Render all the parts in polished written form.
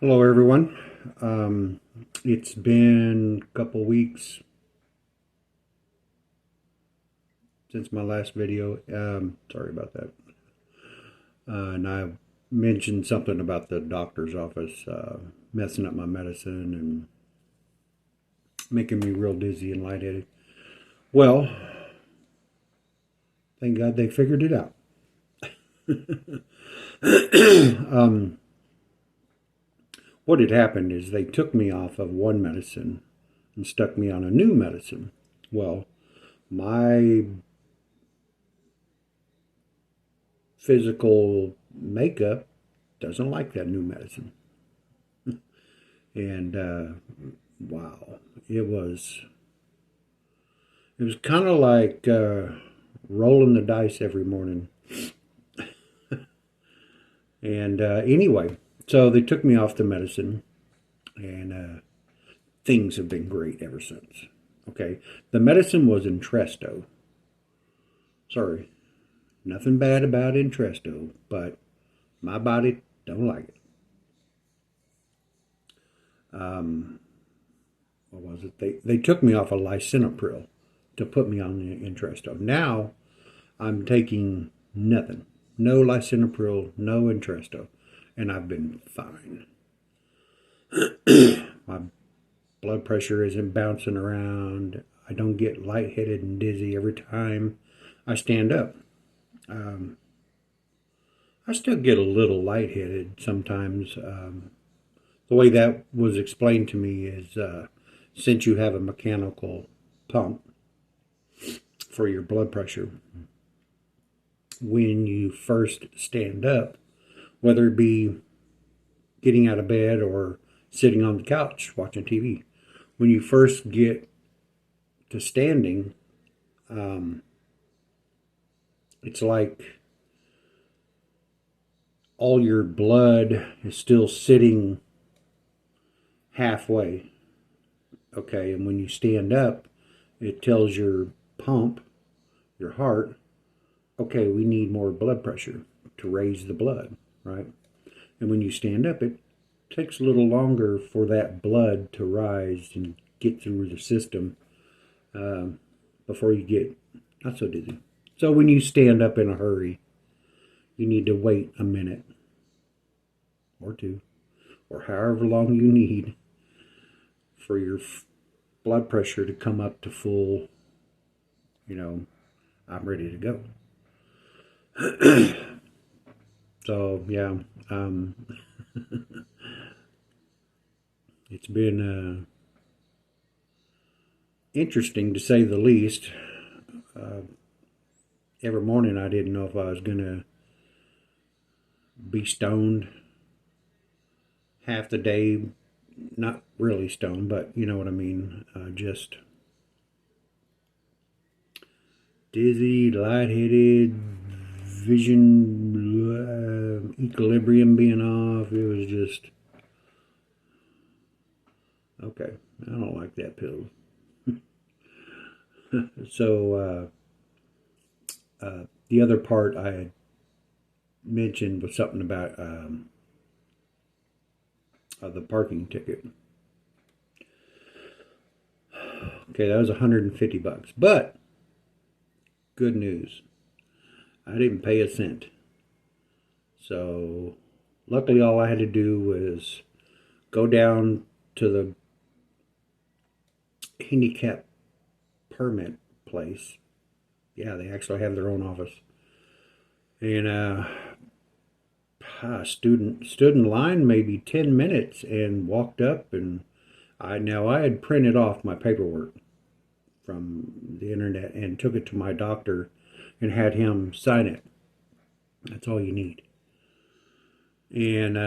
Hello, everyone. It's been a couple weeks since my last video. Sorry about that. And I mentioned something about the doctor's office messing up my medicine and making me real dizzy and lightheaded. Well, thank God they figured it out. um, what had happened is they took me off of one medicine and stuck me on a new medicine. Well, my physical makeup doesn't like that new medicine. And wow, it was kind of like rolling the dice every morning. And anyway, so they took me off the medicine, and things have been great ever since. Okay, the medicine was Entresto. Sorry, nothing bad about Entresto, but my body don't like it. What was it? They took me off of lisinopril to put me on the Entresto. Now I'm taking nothing, no lisinopril, no Entresto, and I've been fine. My blood pressure isn't bouncing around. I don't get lightheaded and dizzy every time I stand up. Um, I still get a little lightheaded sometimes. The way that was explained to me is since you have a mechanical pump for your blood pressure, when you first stand up, whether it be getting out of bed or sitting on the couch watching TV, when you first get to standing, um, it's like all your blood is still sitting halfway. Okay, and when you stand up, it tells your pump, your heart, okay, we need more blood pressure to raise the blood, right? And when you stand up, it takes a little longer for that blood to rise and get through the system before you get not so dizzy. So when you stand up in a hurry, you need to wait a minute or two, or however long you need for your blood pressure to come up to full, I'm ready to go. So, yeah, um, it's been interesting to say the least. Every morning I didn't know if I was going to be stoned half the day. Not really stoned, but you know what I mean. Just dizzy, lightheaded, vision, equilibrium being off. It was just, okay, I don't like that pill. So the other part I had mentioned was something about the parking ticket. Okay, that was $150. But good news, I didn't pay a cent. So luckily all I had to do was go down to the handicap permit place. Yeah, they actually have their own office. And I stood in line maybe 10 minutes and walked up, and I had printed off my paperwork from the internet and took it to my doctor and had him sign it. That's all you need. And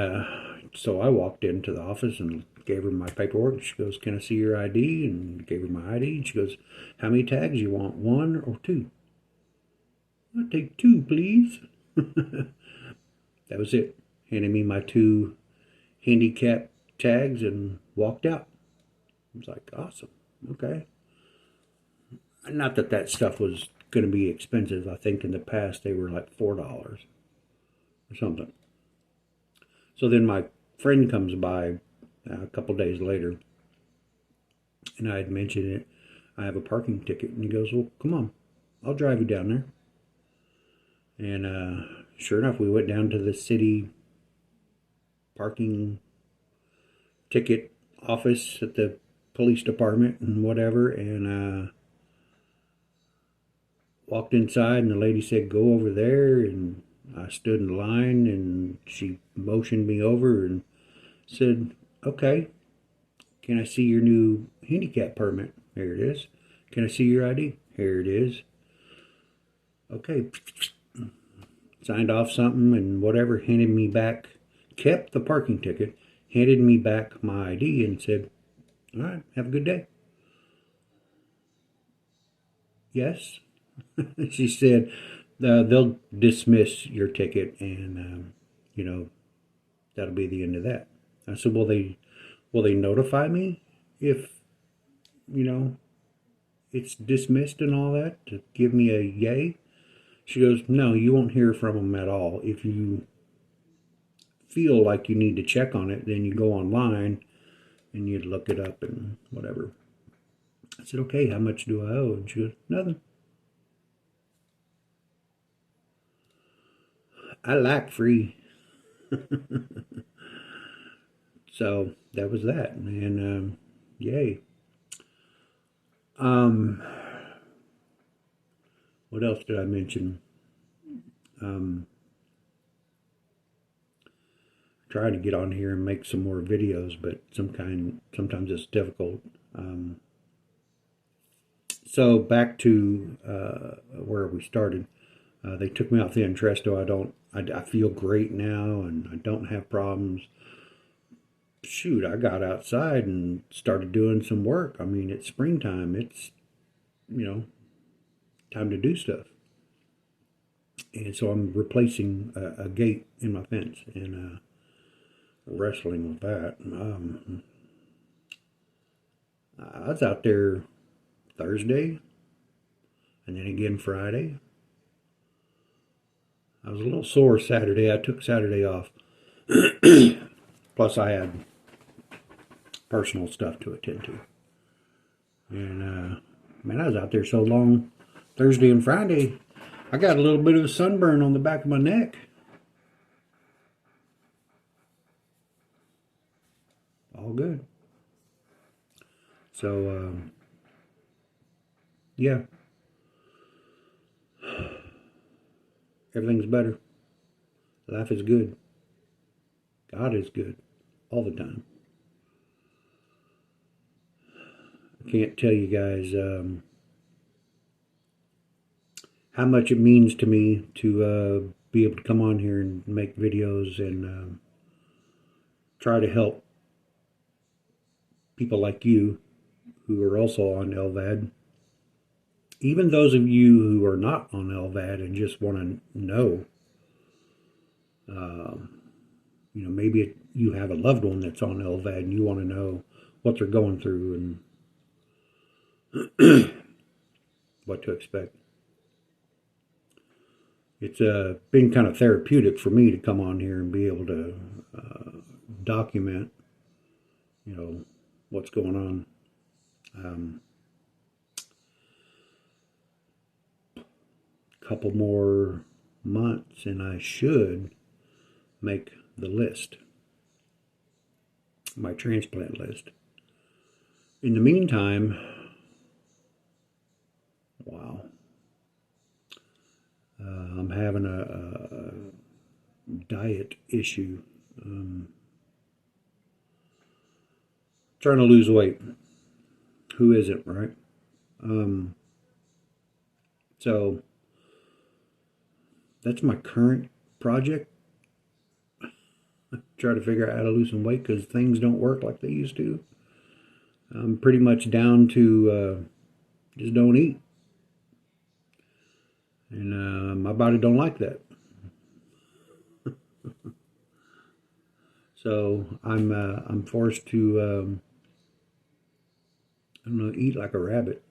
so I walked into the office and gave her my paperwork. She goes, "Can I see your ID?" And gave her my ID. And she goes, "How many tags you want? One or two?" "I'll take two, please." That was it. Handed me my two handicap tags and walked out. I was like, awesome. Okay. Not that that stuff was going to be expensive. I think in the past they were like $4 or something. So then my friend comes by a couple days later, and I had mentioned it. I have a parking ticket, and he goes, "Well, come on, I'll drive you down there." And sure enough, we went down to the city parking ticket office at the police department and whatever, and walked inside, and the lady said, "Go over there," and I stood in line, and she motioned me over and said, "Okay, can I see your new handicap permit?" Here it is. "Can I see your ID?" Here it is. Okay. Signed off something and whatever, handed me back, kept the parking ticket, handed me back my ID and said, "All right, have a good day." "Yes." She said, "They'll dismiss your ticket, and that'll be the end of that." I said, "Will they notify me if you know it's dismissed and all that, to give me a yay?" She goes, "No, you won't hear from them at all. If you feel like you need to check on it, then you go online and you'd look it up and whatever." I said, "Okay, how much do I owe?" And she goes, "Nothing." I like free. So that was that, and yay. Um, what else did I mention? Trying to get on here and make some more videos, but sometimes it's difficult. So back to where we started. They took me off the Entresto. I feel great now, and I don't have problems. Shoot, I got outside and started doing some work. I mean, it's springtime. It's, time to do stuff. And so I'm replacing a gate in my fence and wrestling with that. I was out there Thursday and then again Friday. I was a little sore Saturday. I took Saturday off. Plus, I had personal stuff to attend to. And, man, I was out there so long Thursday and Friday, I got a little bit of a sunburn on the back of my neck. All good. So, yeah. Everything's better. Life is good. God is good. All the time. I can't tell you guys how much it means to me to be able to come on here and make videos and try to help people like you who are also on LVAD. Even those of you who are not on LVAD and just want to know, maybe you have a loved one that's on LVAD and you want to know what they're going through and what to expect. It's been kind of therapeutic for me to come on here and be able to document, what's going on. Couple more months and I should make the list, my transplant list. In the meantime, wow, I'm having a diet issue. Trying to lose weight. Who isn't, right? So that's my current project. Try to figure out how to lose some weight because things don't work like they used to. I'm pretty much down to just don't eat. And my body don't like that. So I'm forced to I don't know, eat like a rabbit.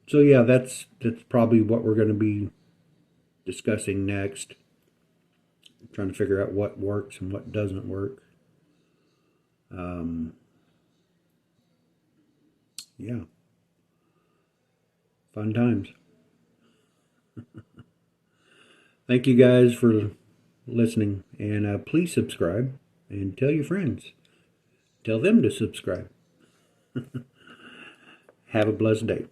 So yeah, that's probably what we're going to be discussing next. trying to figure out what works and what doesn't work. Yeah, fun times. Thank you guys for listening, and please subscribe and tell your friends. Tell them to subscribe. Have a blessed day.